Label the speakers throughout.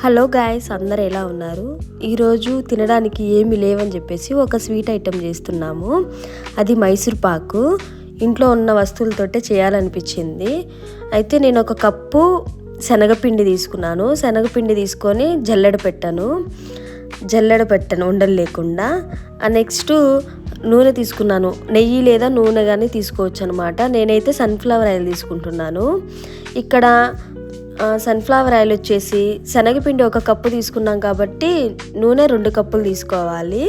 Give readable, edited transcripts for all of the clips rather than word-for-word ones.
Speaker 1: Hello guys, అందరు ఎలా ఉన్నారు? ఈరోజు తినడానికి ఏమీ లేవని చెప్పేసి ఒక స్వీట్ ఐటెం చేస్తున్నాము. అది మైసూర్ పాకు. ఇంట్లో ఉన్న వస్తువులతోటే చేయాలనిపించింది. అయితే నేను ఒక కప్పు శనగపిండి తీసుకున్నాను. శనగపిండి తీసుకొని జల్లెడ పెట్టాను ఉండలు లేకుండా. నెక్స్ట్ నూనె తీసుకున్నాను. నెయ్యి లేదా నూనె కానీ తీసుకోవచ్చు అనమాట. నేనైతే సన్ఫ్లవర్ ఆయిల్ తీసుకుంటున్నాను. ఇక్కడ సన్ఫ్లవర్ ఆయిల్ వచ్చేసి శనగపిండి ఒక కప్పు తీసుకున్నాం కాబట్టి నూనె 2 కప్పులు తీసుకోవాలి.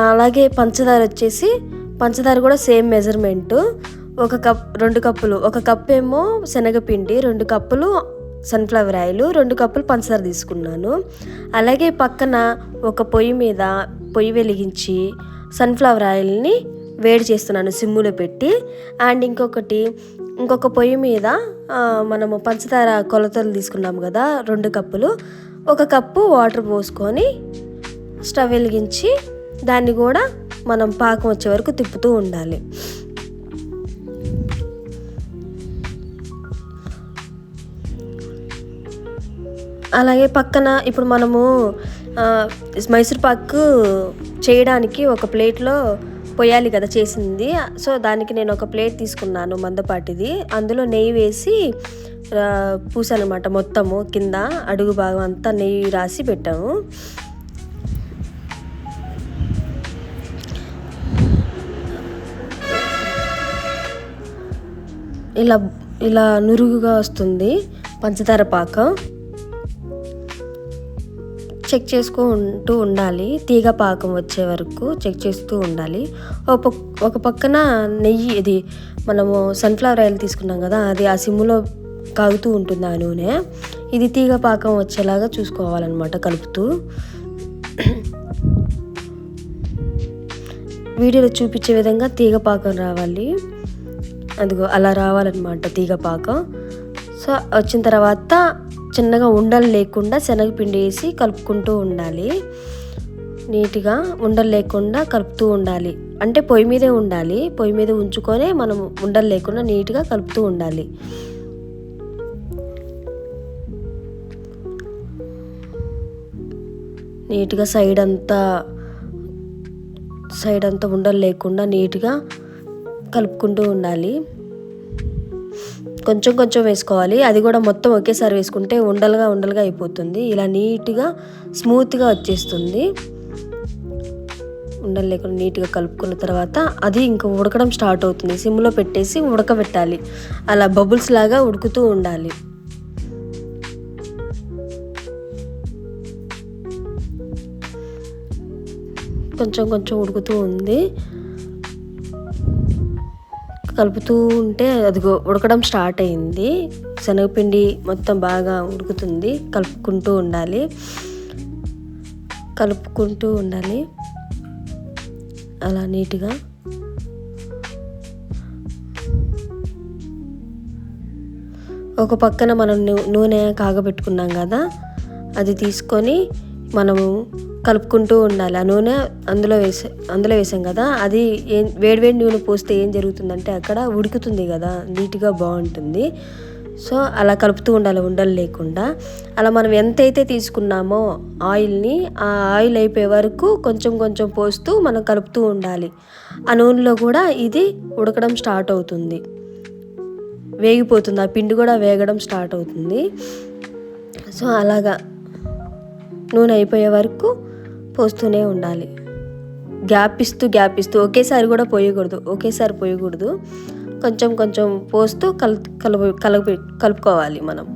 Speaker 1: అలాగే పంచదార కూడా సేమ్ మెజర్మెంటు. 2 కప్పులు, 1 కప్పు ఏమో శనగపిండి, 2 కప్పులు సన్ఫ్లవర్ ఆయిల్, 2 కప్పులు పంచదార తీసుకున్నాను. అలాగే పక్కన ఒక పొయ్యి వెలిగించి సన్ఫ్లవర్ ఆయిల్ని వేడి చేస్తున్నాను సిమ్ములో పెట్టి. అండ్ ఇంకొక పొయ్యి మీద మనము పంచదార కొలతలు తీసుకున్నాము కదా, 2 కప్పులు, 1 కప్పు వాటర్ పోసుకొని స్టవ్ వెలిగించి దాన్ని కూడా మనం పాకం వచ్చే వరకు తిప్పుతూ ఉండాలి. అలాగే పక్కన ఇప్పుడు మనము మైసూర్ పాకు చేయడానికి ఒక ప్లేట్లో పోయాలి కదా చేసింది. సో దానికి నేను ఒక ప్లేట్ తీసుకున్నాను మందపాటిది. అందులో నెయ్యి వేసి పూసాను అనమాట. మొత్తము కింద అడుగు భాగం అంతా నెయ్యి రాసి పెట్టాము. ఇలా నురుగుగా వస్తుంది పంచదార పాకం. చెక్ చేసుకుంటూ ఉండాలి, తీగ పాకం వచ్చే వరకు చెక్ చేస్తూ ఉండాలి. ఒక పక్కన నెయ్యి, ఇది మనము సన్ఫ్లవర్ ఆయిల్ తీసుకున్నాం కదా, అది ఆ సిమ్ములో కాగుతూ ఉంటుంది ఆ నూనె. ఇది తీగ పాకం వచ్చేలాగా చూసుకోవాలన్నమాట కలుపుతూ. వీడియోలో చూపించే విధంగా తీగ పాకం రావాలి. అదిగో అలా రావాలన్నమాట తీగ పాకం. సో వచ్చిన తర్వాత చిన్నగా ఉండలు లేకుండా శనగపిండి వేసి కలుపుకుంటూ ఉండాలి. నీట్గా ఉండలు లేకుండా కలుపుతూ ఉండాలి. అంటే పొయ్యి మీదే ఉండాలి. పొయ్యి మీద ఉంచుకొని మనం ఉండలు లేకుండా నీట్గా కలుపుతూ ఉండాలి. నీట్గా సైడ్ అంతా ఉండలు లేకుండా నీట్గా కలుపుకుంటూ ఉండాలి. కొంచెం కొంచెం వేసుకోవాలి. అది కూడా మొత్తం ఒకేసారి వేసుకుంటే ఉండలుగా అయిపోతుంది. ఇలా నీట్గా స్మూత్గా వచ్చేస్తుంది. ఉండలు లేకుండా నీట్గా కలుపుకున్న తర్వాత అది ఇంకా ఉడకడం స్టార్ట్ అవుతుంది. సిమ్లో పెట్టేసి ఉడకబెట్టాలి. అలా బబుల్స్ లాగా ఉడుకుతూ ఉండాలి. కొంచెం కొంచెం ఉడుకుతూ ఉంది. కలుపుతూ ఉంటే అదిగో ఉడకడం స్టార్ట్ అయింది. శనగపిండి మొత్తం బాగా ఉడుకుతుంది. కలుపుకుంటూ ఉండాలి అలా నీట్గా. ఒక పక్కన మనం నూనె కాగబెట్టుకున్నాం కదా, అది తీసుకొని మనము కలుపుకుంటూ ఉండాలి. ఆ నూనె అందులో వేసాం కదా, అది వేడివేడి నూనె పోస్తే ఏం జరుగుతుందంటే అక్కడ ఉడుకుతుంది కదా, నీట్గా బాగుంటుంది. సో అలా కలుపుతూ ఉండాలి ఉండలు లేకుండా. అలా మనం ఎంతైతే తీసుకున్నామో ఆయిల్ని, ఆ ఆయిల్ అయిపోయే వరకు కొంచెం కొంచెం పోస్తూ మనం కలుపుతూ ఉండాలి. ఆ నూనెలో కూడా ఇది ఉడకడం స్టార్ట్ అవుతుంది, వేగిపోతుంది. ఆ పిండి కూడా వేగడం స్టార్ట్ అవుతుంది. సో అలాగా నూనె అయిపోయే వరకు పోస్తూనే ఉండాలి. గ్యాప్ ఇస్తూ ఒకేసారి కూడా పోయకూడదు. కొంచెం కొంచెం పోస్తూ కలుపుకోవాలి మనం.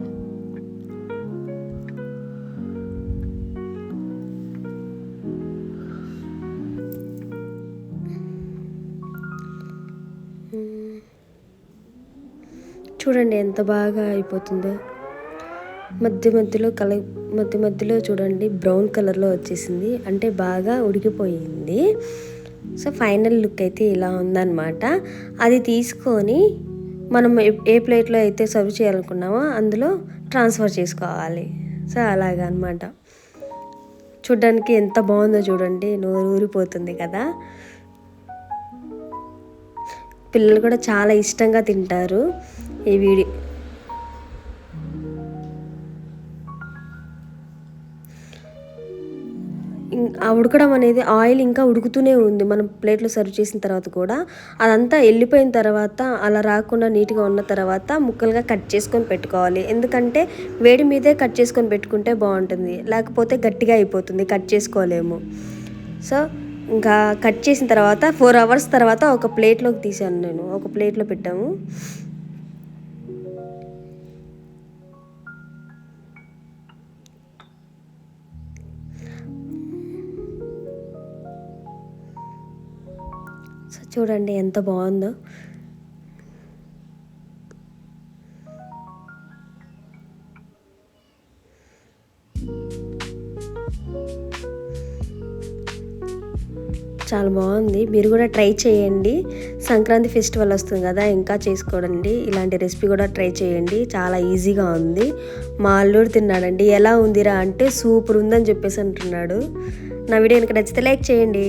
Speaker 1: చూడండి ఎంత బాగా అయిపోతుందో. మధ్య మధ్యలో చూడండి బ్రౌన్ కలర్లో వచ్చేసింది, అంటే బాగా ఉడికిపోయింది. సో ఫైనల్ లుక్ అయితే ఇలా ఉందన్నమాట. అది తీసుకొని మనం ఏ ప్లేట్లో అయితే సర్వ్ చేయాలనుకున్నామో అందులో ట్రాన్స్ఫర్ చేసుకోవాలి. సో అలాగా అన్నమాట. చూడడానికి ఎంత బాగుందో చూడండి, నోరు ఊరిపోతుంది కదా. పిల్లలు కూడా చాలా ఇష్టంగా తింటారు ఈ ఆ ఉడకడం అనేది ఆయిల్ ఇంకా ఉడుకుతూనే ఉంది మనం ప్లేట్లో సర్వ్ చేసిన తర్వాత కూడా. అదంతా వెళ్ళిపోయిన తర్వాత అలా రాకుండా నీట్గా ఉన్న తర్వాత ముక్కలుగా కట్ చేసుకొని పెట్టుకోవాలి. ఎందుకంటే వేడి మీదే కట్ చేసుకొని పెట్టుకుంటే బాగుంటుంది, లేకపోతే గట్టిగా అయిపోతుంది, కట్ చేసుకోలేము. సో ఇంకా కట్ చేసిన తర్వాత 4 hours తర్వాత ఒక ప్లేట్లోకి తీసాను నేను, ఒక ప్లేట్లో పెట్టాము. సో చూడండి ఎంత బాగుందో. చాలా బాగుంది, మీరు కూడా ట్రై చేయండి. సంక్రాంతి ఫెస్టివల్ వస్తుంది కదా, ఇంకా చేసుకోండి, ఇలాంటి రెసిపీ కూడా ట్రై చేయండి, చాలా ఈజీగా ఉంది. మా అల్లుడు తిన్నాడండి, ఎలా ఉందిరా అంటే సూపర్ ఉందని చెప్పేసి అంటున్నాడు. నా వీడియో కనుక నచ్చితే లైక్ చేయండి.